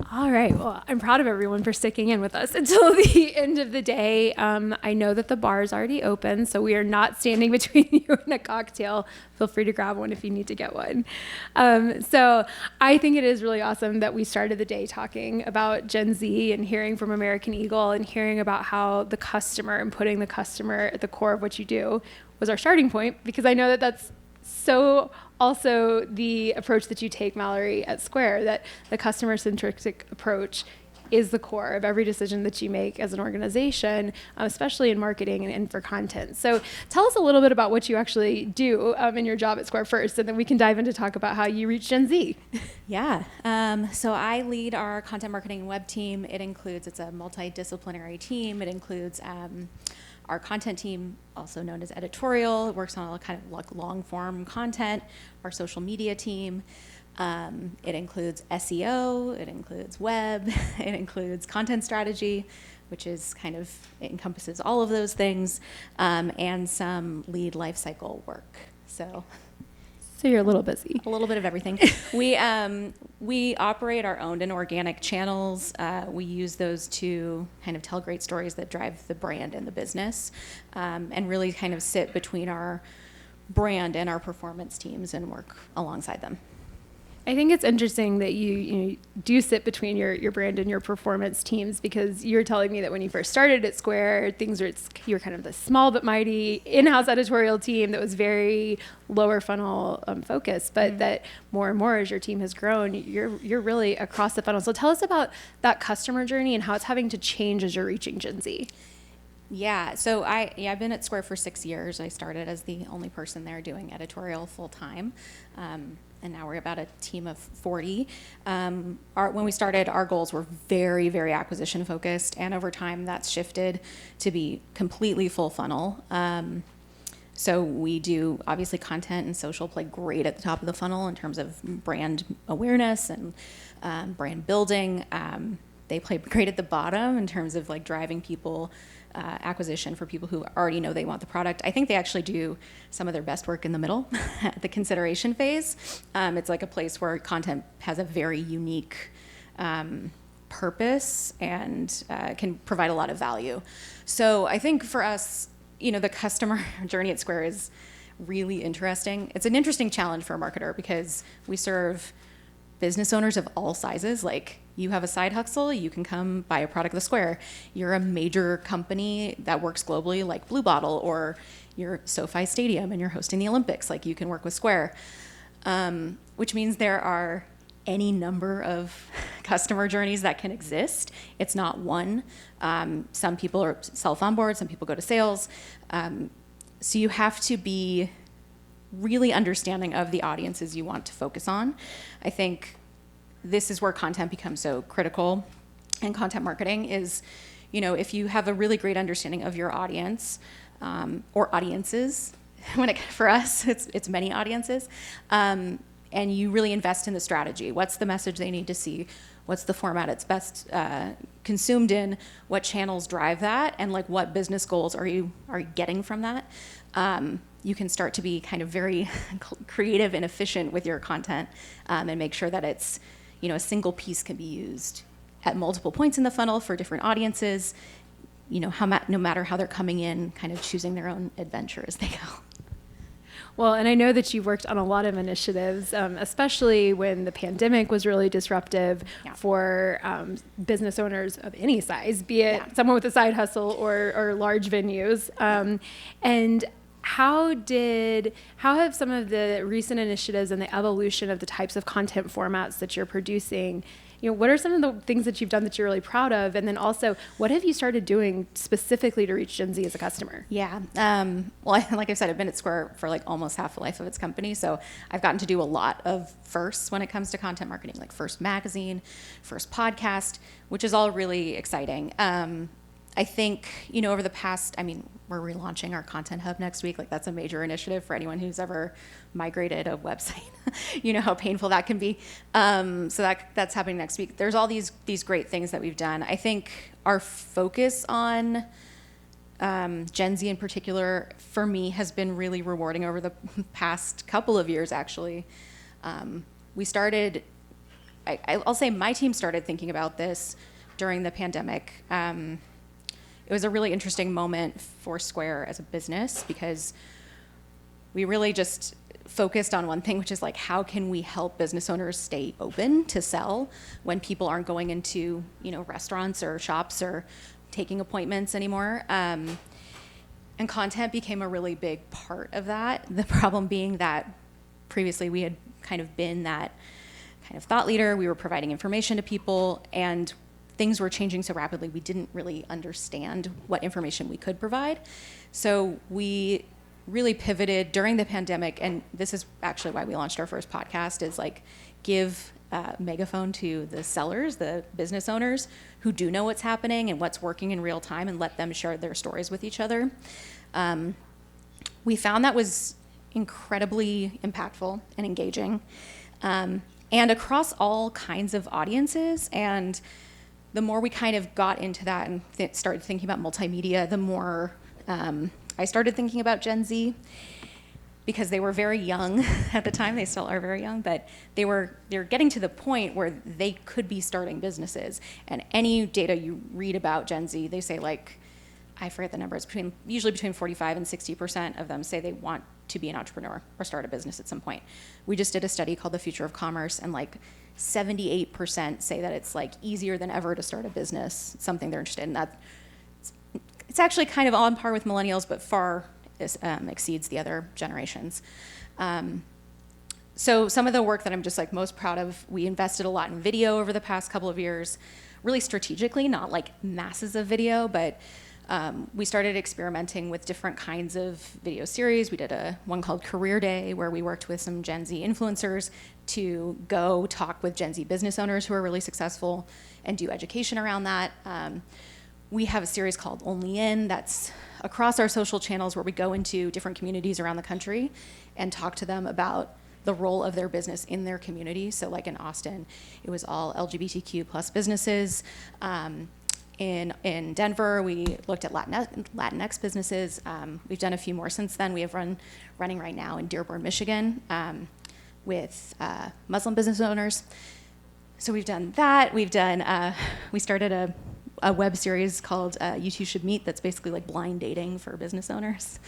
All right. Well, I'm proud of everyone for sticking in with us until the end of the day. I know that the bar is already open, so we are not standing between you and a cocktail. Feel free to grab one if you need to get one. So I think it is really awesome that we started the day talking about Gen Z and hearing from American Eagle and hearing about how the customer and putting the customer at the core of what you do was our starting point, because I know that that's so also the approach that you take, Mallory, at Square, that the customer-centric approach is the core of every decision that you make as an organization, especially in marketing and for content. So tell us a little bit about what you actually do in your job at Square first, and then we can dive into talk about how you reach Gen Z. Yeah. So I lead our content marketing and web team. It's a multidisciplinary team. It includes our content team, also known as editorial, works on all kind of like long form content. Our social media team, it includes SEO, it includes web, it includes content strategy, which is encompasses all of those things, and some lead lifecycle work. So you're a little busy. A little bit of everything. We operate our owned and organic channels. We use those to kind of tell great stories that drive the brand and the business, and really kind of sit between our brand and our performance teams and work alongside them. I think it's interesting that you do sit between your brand and your performance teams, because you're telling me that when you first started at Square, you were kind of the small but mighty in-house editorial team that was very lower funnel focused, but that more and more as your team has grown, you're really across the funnel. So tell us about that customer journey and how it's having to change as you're reaching Gen Z. Yeah, so I've been at Square for 6 years. I started as the only person there doing editorial full time. And now we're about a team of 40. When we started, our goals were very, very acquisition focused, and over time that's shifted to be completely full funnel. So we do, obviously content and social play great at the top of the funnel in terms of brand awareness and brand building. They play great at the bottom in terms of like driving people, acquisition for people who already know they want the product. I think they actually do some of their best work in the middle, at the consideration phase. It's like a place where content has a very unique purpose and can provide a lot of value. So I think for us, the customer journey at Square is really interesting. It's an interesting challenge for a marketer because we serve business owners of all sizes. Like, you have a side hustle, you can come buy a product at the Square. You're a major company that works globally, like Blue Bottle, or you're SoFi Stadium and you're hosting the Olympics, like you can work with Square. Which means there are any number of customer journeys that can exist. It's not one. Some people are self-onboard, some people go to sales. So you have to be really understanding of the audiences you want to focus on. I think this is where content becomes so critical, and content marketing is, if you have a really great understanding of your audience, or audiences, for us, it's many audiences, and you really invest in the strategy. What's the message they need to see? What's the format it's best consumed in? What channels drive that? And like, what business goals are you getting from that? You can start to be kind of very creative and efficient with your content, and make sure that it's, a single piece can be used at multiple points in the funnel for different audiences, no matter how they're coming in, kind of choosing their own adventure as they go. Well, and I know that you've worked on a lot of initiatives, especially when the pandemic was really disruptive for business owners of any size, be it someone with a side hustle or large venues. And how have some of the recent initiatives and the evolution of the types of content formats that you're producing, what are some of the things that you've done that you're really proud of? And then also, what have you started doing specifically to reach Gen Z as a customer? Yeah. Well, like I said, I've been at Square for like almost half the life of its company. So I've gotten to do a lot of firsts when it comes to content marketing, like first magazine, first podcast, which is all really exciting. I think, over the past, we're relaunching our content hub next week. Like, that's a major initiative for anyone who's ever migrated a website. You know how painful that can be. So that's happening next week. There's all these great things that we've done. I think our focus on Gen Z in particular, for me, has been really rewarding over the past couple of years, actually. We started I'll say my team started thinking about this during the pandemic. It was a really interesting moment for Square as a business because we really just focused on one thing, which is like, how can we help business owners stay open to sell when people aren't going into, restaurants or shops or taking appointments anymore? And content became a really big part of that. The problem being that previously we had kind of been that kind of thought leader. We were providing information to people, and things were changing so rapidly we didn't really understand what information we could provide. So we really pivoted during the pandemic, and this is actually why we launched our first podcast, is like give megaphone to the sellers, the business owners who do know what's happening and what's working in real time, and let them share their stories with each other. We found that was incredibly impactful and engaging, and across all kinds of audiences. And the more we kind of got into that and started thinking about multimedia, the more I started thinking about Gen Z, because they were very young at the time. They still are very young, but they were getting to the point where they could be starting businesses. And any data you read about Gen Z, they say, like, I forget the numbers, usually between 45 and 60% of them say they want to be an entrepreneur or start a business at some point. We just did a study called The Future of Commerce, and like 78% say that it's like easier than ever to start a business. It's something they're interested in. That it's actually kind of on par with millennials, but far exceeds the other generations. So some of the work that I'm just like most proud of, we invested a lot in video over the past couple of years, really strategically, not like masses of video, but we started experimenting with different kinds of video series. We did one called Career Day, where we worked with some Gen Z influencers to go talk with Gen Z business owners who are really successful and do education around that. We have a series called Only In that's across our social channels, where we go into different communities around the country and talk to them about the role of their business in their community. So like in Austin, it was all LGBTQ plus businesses. In Denver, we looked at Latinx businesses. We've done a few more since then. We have running right now in Dearborn, Michigan, with Muslim business owners. So we've done that. We started a web series called You Two Should Meet, that's basically like blind dating for business owners.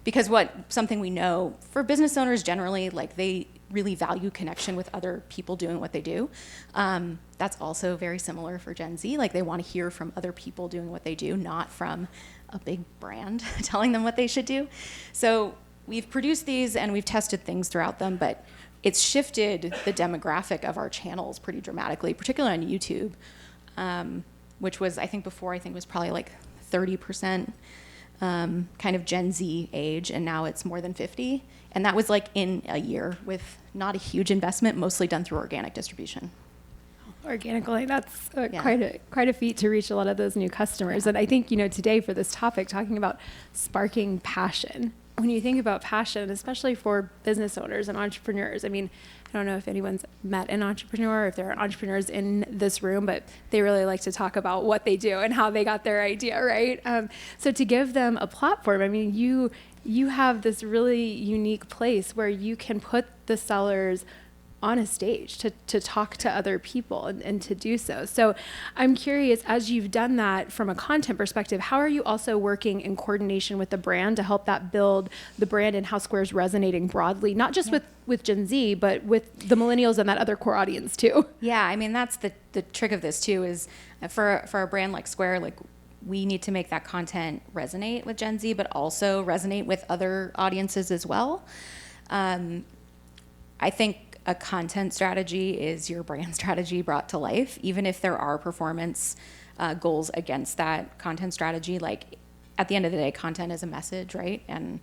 Because something we know for business owners generally, like they really value connection with other people doing what they do. That's also very similar for Gen Z. Like they want to hear from other people doing what they do, not from a big brand telling them what they should do. So we've produced these and we've tested things throughout them, but it's shifted the demographic of our channels pretty dramatically, particularly on YouTube, which was, I think was probably like 30% kind of Gen Z age, and now it's more than 50. And that was like in a year with not a huge investment, mostly done through organic distribution. Organically, that's quite a feat to reach a lot of those new customers. And I think, today for this topic, talking about sparking passion, when you think about passion, especially for business owners and entrepreneurs, I mean, I don't know if anyone's met an entrepreneur, if there are entrepreneurs in this room, but they really like to talk about what they do and how they got their idea, right? So to give them a platform, I mean, you have this really unique place where you can put the sellers on a stage to talk to other people and to do so. So I'm curious, as you've done that from a content perspective, how are you also working in coordination with the brand to help that build the brand and how Square's resonating broadly, not just with Gen Z, but with the millennials and that other core audience too? Yeah, I mean, that's the trick of this too, is for a brand like Square, like we need to make that content resonate with Gen Z, but also resonate with other audiences as well. I think a content strategy is your brand strategy brought to life, even if there are performance goals against that content strategy. Like at the end of the day, content is a message, right? And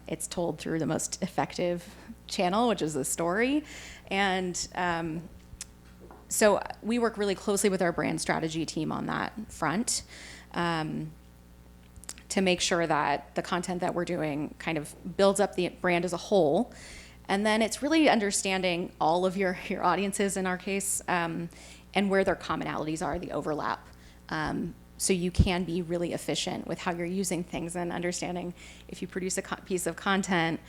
it's told through the most effective channel, which is the story. And so we work really closely with our brand strategy team on that front to make sure that the content that we're doing kind of builds up the brand as a whole. And then it's really understanding all of your audiences in our case, and where their commonalities are, the overlap. So you can be really efficient with how you're using things and understanding if you produce a piece of content,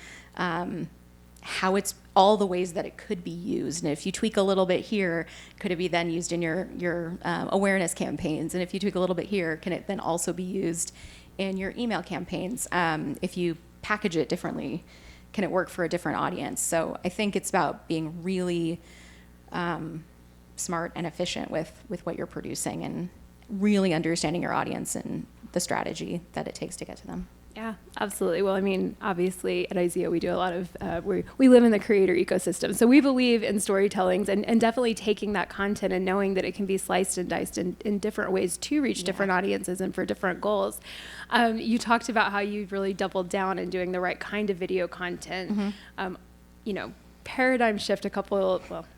how it's all the ways that it could be used. And if you tweak a little bit here, could it be then used in your awareness campaigns? And if you tweak a little bit here, can it then also be used in your email campaigns? If you package it differently, can it work for a different audience? So I think it's about being really smart and efficient with what you're producing and really understanding your audience and the strategy that it takes to get to them. Yeah, absolutely. Well, I mean, obviously at IZEA, we do a lot of, we live in the creator ecosystem. So we believe in storytellings and definitely taking that content and knowing that it can be sliced and diced in different ways to reach different audiences and for different goals. You talked about how you really doubled down in doing the right kind of video content. You know, paradigm shift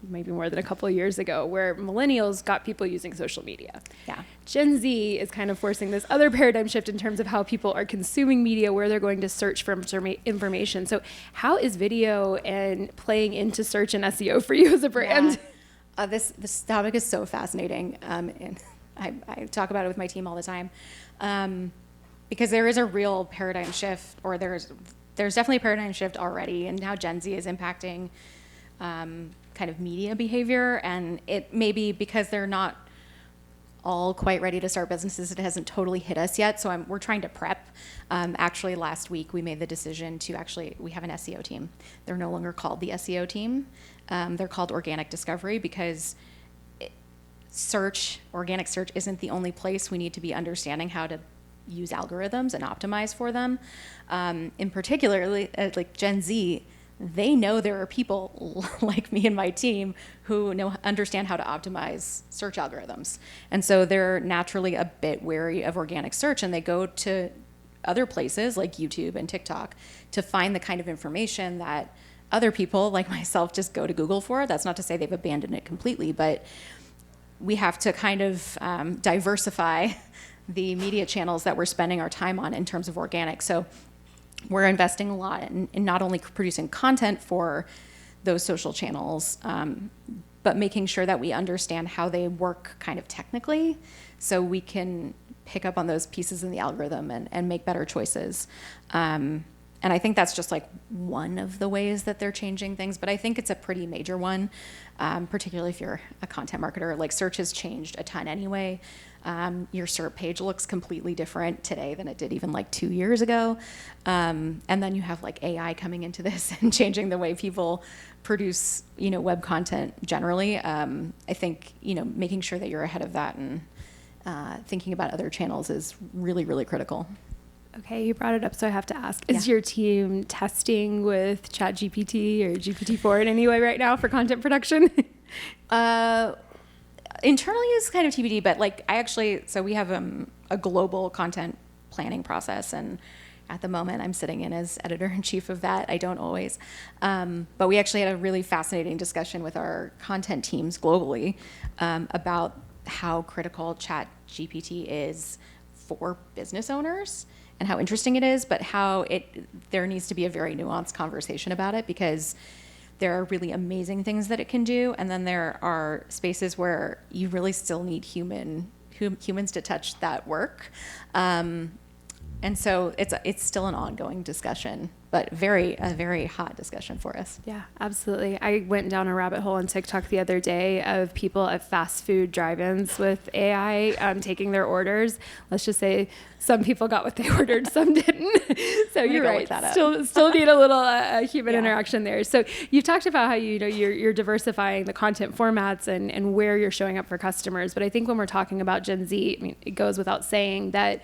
maybe more than a couple of years ago, where millennials got people using social media. Yeah. Gen Z is kind of forcing this other paradigm shift in terms of how people are consuming media, where they're going to search for information. So how is video and playing into search and SEO for you as a brand? Yeah. This topic is so fascinating, and I talk about it with my team all the time, because there is a real paradigm shift, or there's definitely a paradigm shift already in how Gen Z is impacting kind of media behavior. And it may be because they're not all quite ready to start businesses. It hasn't totally hit us yet. So we're trying to prep. Actually, last week we made the decision we have an SEO team. They're no longer called the SEO team. They're called Organic Discovery, because organic search isn't the only place we need to be understanding how to use algorithms and optimize for them. In particular, like Gen Z, they know there are people like me and my team who understand how to optimize search algorithms. And so they're naturally a bit wary of organic search, and they go to other places like YouTube and TikTok to find the kind of information that other people like myself just go to Google for. That's not to say they've abandoned it completely, but we have to kind of diversify the media channels that we're spending our time on in terms of organic. So we're investing a lot in not only producing content for those social channels, but making sure that we understand how they work kind of technically, so we can pick up on those pieces in the algorithm and make better choices. And I think that's just like one of the ways that they're changing things, but I think it's a pretty major one, particularly if you're a content marketer. Like, search has changed a ton anyway. Your SERP page looks completely different today than it did even like 2 years ago. And then you have like AI coming into this and changing the way people produce, web content generally. I think, making sure that you're ahead of that and thinking about other channels is really, really critical. Okay, you brought it up, so I have to ask, is your team testing with ChatGPT or GPT-4 in any way right now for content production? Internally is kind of TBD, but so we have a global content planning process, and at the moment I'm sitting in as editor-in-chief of that. I don't always. But we actually had a really fascinating discussion with our content teams globally about how critical ChatGPT is for business owners and how interesting it is, but how there needs to be a very nuanced conversation about it, because there are really amazing things that it can do, and then there are spaces where you really still need humans to touch that work. And so it's still an ongoing discussion, but a very hot discussion for us. Yeah, absolutely. I went down a rabbit hole on TikTok the other day of people at fast food drive-ins with AI taking their orders. Let's just say some people got what they ordered, some didn't. So you're right. Still need a little human interaction there. So you've talked about how you're diversifying the content formats and where you're showing up for customers. But I think when we're talking about Gen Z, it goes without saying that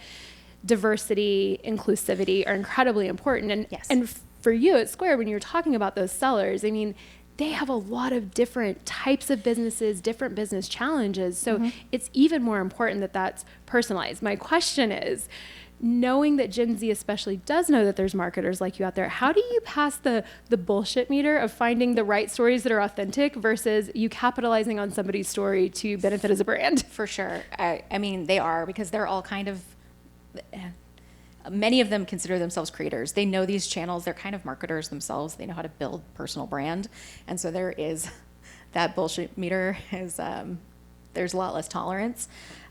diversity, inclusivity are incredibly important. And for you at Square, when you're talking about those sellers, they have a lot of different types of businesses, different business challenges. So it's even more important that that's personalized. My question is, knowing that Gen Z especially does know that there's marketers like you out there, how do you pass the bullshit meter of finding the right stories that are authentic versus you capitalizing on somebody's story to benefit as a brand? For sure. They are, because they're all kind of, many of them consider themselves creators. They know these channels. They're kind of marketers themselves. They know how to build personal brand. And so there is that bullshit meter there's a lot less tolerance.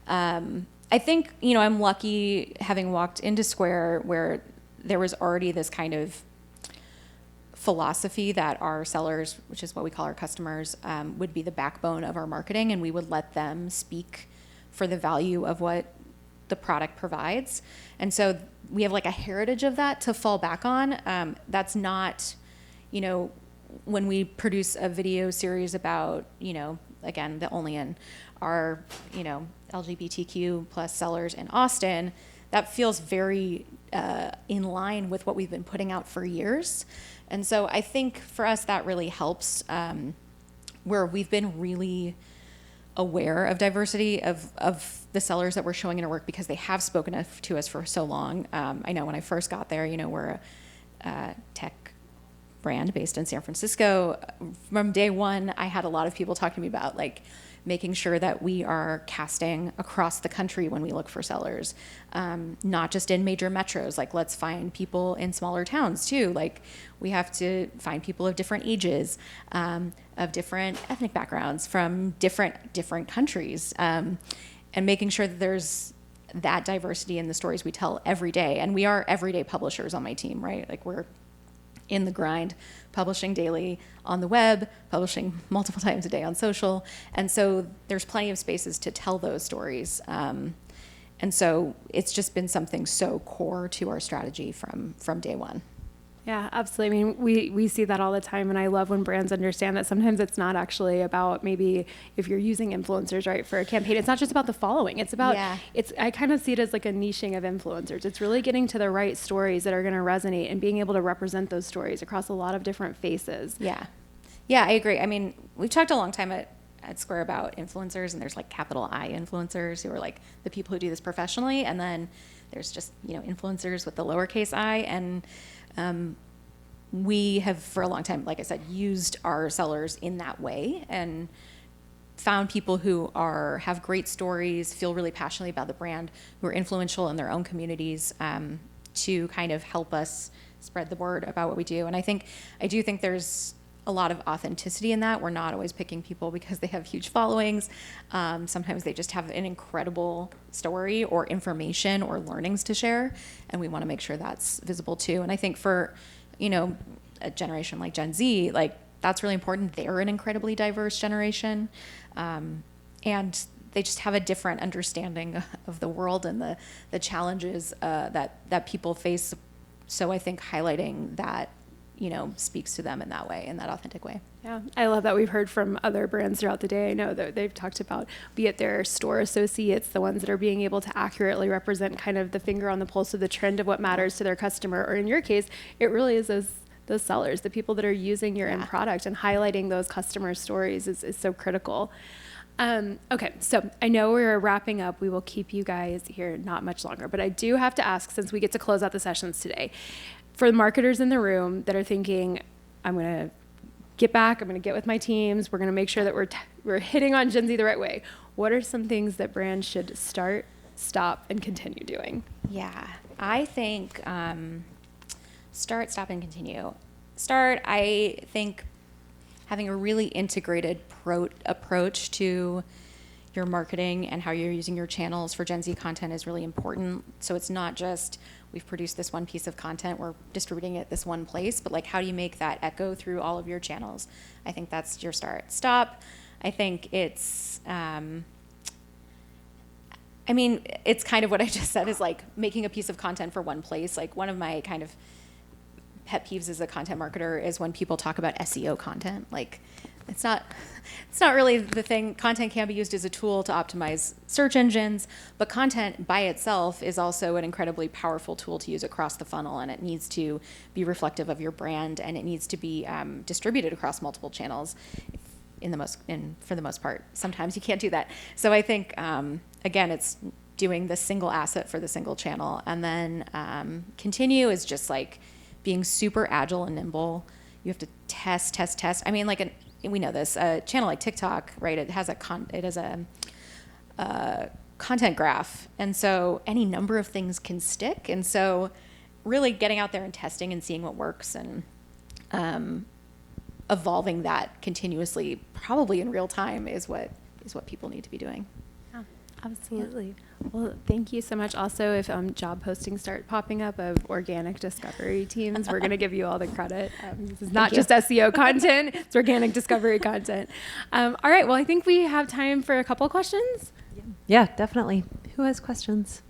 I think, I'm lucky having walked into Square where there was already this kind of philosophy that our sellers, which is what we call our customers, would be the backbone of our marketing, and we would let them speak for the value of what the product provides. And so we have like a heritage of that to fall back on. That's not, you know, when we produce a video series about, you know, again, the only in our, you know, LGBTQ plus sellers in Austin, that feels very in line with what we've been putting out for years. And so I think for us that really helps, where we've been really aware of diversity of the sellers that we're showing in our work because they have spoken to us for so long. I know when I first got there, you know, we're a tech brand based in San Francisco. From day one, I had a lot of people talking to me about like making sure that we are casting across the country when we look for sellers, not just in major metros. Like, let's find people in smaller towns too. Like, we have to find people of different ages, of different ethnic backgrounds, from different countries, and making sure that there's that diversity in the stories we tell every day. And we are everyday publishers on my team, right? Like, we're in the grind, publishing daily on the web, publishing multiple times a day on social. And so there's plenty of spaces to tell those stories. And so it's just been something so core to our strategy from day one. Yeah, absolutely. I mean, we see that all the time, and I love when brands understand that sometimes it's not actually about, maybe if you're using influencers, right, for a campaign, it's not just about the following. It's about, I kind of see it as like a niching of influencers. It's really getting to the right stories that are going to resonate and being able to represent those stories across a lot of different faces. Yeah. Yeah, I agree. I mean, we've talked a long time at Square about influencers, and there's like capital I influencers who are like the people who do this professionally. And then there's just, you know, influencers with the lowercase I. And we have for a long time, like I said, used our sellers in that way and found people who have great stories, feel really passionately about the brand, who are influential in their own communities, to kind of help us spread the word about what we do. And I do think there's a lot of authenticity in that. We're not always picking people because they have huge followings. Sometimes they just have an incredible story or information or learnings to share, and we want to make sure that's visible too. And I think for, you know, a generation like Gen Z, like, that's really important. They're an incredibly diverse generation, and they just have a different understanding of the world and the challenges that people face. So I think highlighting that, you know, speaks to them in that way, in that authentic way. Yeah, I love that. We've heard from other brands throughout the day. I know that they've talked about, be it their store associates, the ones that are being able to accurately represent kind of the finger on the pulse of the trend of what matters to their customer, or in your case, it really is those sellers, the people that are using your end product, and highlighting those customer stories is so critical. Okay, so I know we're wrapping up. We will keep you guys here not much longer, but I do have to ask, since we get to close out the sessions today, for the marketers in the room that are thinking, I'm going to get back, I'm going to get with my teams, we're going to make sure that we're hitting on Gen Z the right way. What are some things that brands should start, stop, and continue doing? Yeah, I think start, stop, and continue. Start, I think having a really integrated approach to your marketing and how you're using your channels for Gen Z content is really important. So it's not just, we've produced this one piece of content, we're distributing it this one place, but like, how do you make that echo through all of your channels? I think that's your start. Stop, I think it's, it's kind of what I just said, is like making a piece of content for one place. Like, one of my kind of pet peeves as a content marketer is when people talk about SEO content. Like, it's not really the thing. Content can be used as a tool to optimize search engines, but content by itself is also an incredibly powerful tool to use across the funnel, and it needs to be reflective of your brand, and it needs to be distributed across multiple channels for the most part. Sometimes you can't do that. So I think, again, it's doing the single asset for the single channel. And then continue is just like being super agile and nimble. You have to test. I mean, we know this, a channel like TikTok, right? It has a content graph. And so any number of things can stick. And so really getting out there and testing and seeing what works, and evolving that continuously, probably in real time, is what people need to be doing. Absolutely. Well, thank you so much. Also, if job postings start popping up of organic discovery teams, we're going to give you all the credit. This is not just SEO content, it's organic discovery content. All right. Well, I think we have time for a couple questions. Yeah, definitely. Who has questions?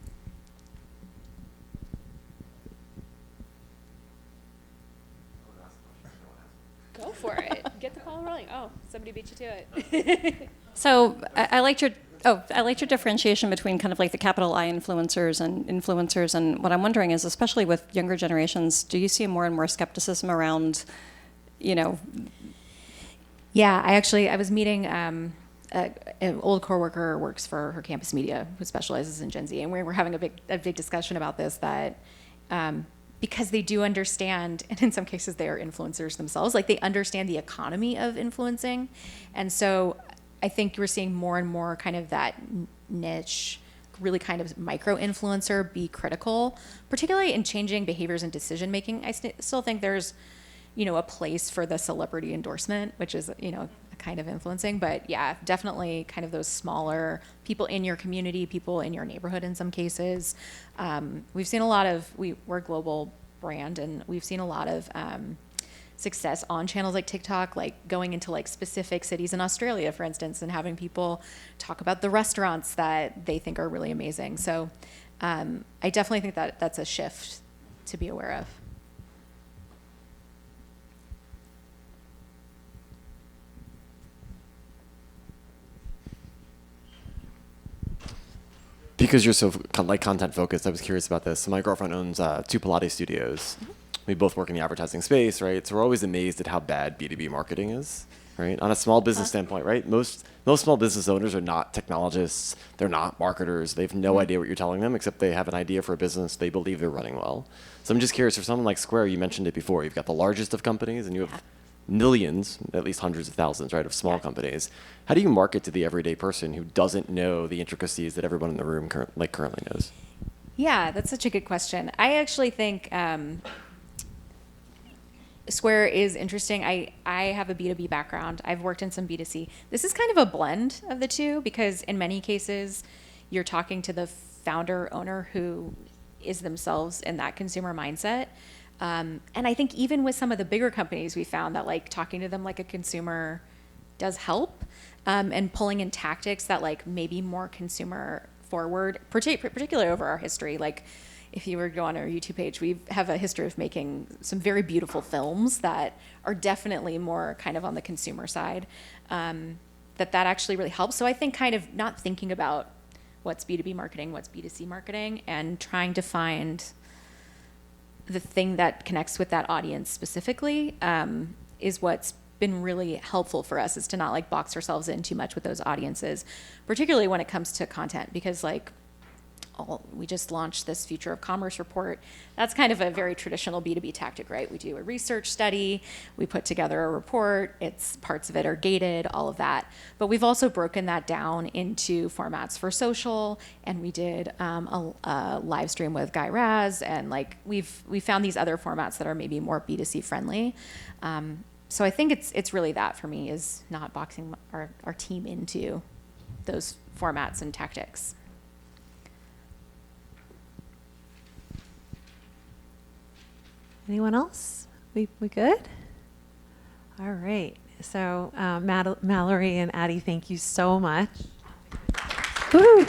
Go for it. Get the ball rolling. Oh, somebody beat you to it. So I liked your differentiation between kind of like the capital I influencers. And what I'm wondering is, especially with younger generations, do you see more and more skepticism around, Yeah, I was meeting an old coworker who works for her campus media who specializes in Gen Z, and we were having a big discussion about this, that because they do understand, and in some cases they are influencers themselves, like they understand the economy of influencing. And so I think we're seeing more and more kind of that niche, really kind of micro influencer be critical, particularly in changing behaviors and decision making. I still think there's, a place for the celebrity endorsement, which is, a kind of influencing. But yeah, definitely kind of those smaller people in your community, people in your neighborhood in some cases. We've seen a lot of, we're a global brand, and we've seen a lot of success on channels like TikTok, like going into like specific cities in Australia, for instance, and having people talk about the restaurants that they think are really amazing. So I definitely think that that's a shift to be aware of. Because you're so content focused, I was curious about this. So my girlfriend owns 2 Pilates studios. We both work in the advertising space, right? So we're always amazed at how bad B2B marketing is, right? On a small business standpoint, right? Most small business owners are not technologists. They're not marketers. They have no idea what you're telling them, except they have an idea for a business they believe they're running well. So I'm just curious, for someone like Square, you mentioned it before, you've got the largest of companies, and you have millions, at least hundreds of thousands, right, of small companies. How do you market to the everyday person who doesn't know the intricacies that everyone in the room currently knows? Yeah, that's such a good question. I actually think Square is interesting. I have a B2B background. I've worked in some B2C. This is kind of a blend of the two, because in many cases, you're talking to the founder, owner who is themselves in that consumer mindset. And I think even with some of the bigger companies, we found that like talking to them like a consumer does help, and pulling in tactics that like maybe more consumer forward, particularly over our history. Like if you were to go on our YouTube page, we have a history of making some very beautiful films that are definitely more kind of on the consumer side, that actually really helps. So I think kind of not thinking about what's B2B marketing, what's B2C marketing, and trying to find the thing that connects with that audience specifically, is what's been really helpful for us, is to not like box ourselves in too much with those audiences, particularly when it comes to content, because like we just launched this Future of Commerce report. That's kind of a very traditional B2B tactic, right? We do a research study, we put together a report, parts of it are gated, all of that. But we've also broken that down into formats for social, and we did a live stream with Guy Raz, and like we found these other formats that are maybe more B2C friendly. So I think it's really that for me, is not boxing our team into those formats and tactics. Anyone else? We good? All right. So Mallory and Addi, thank you so much. Woo!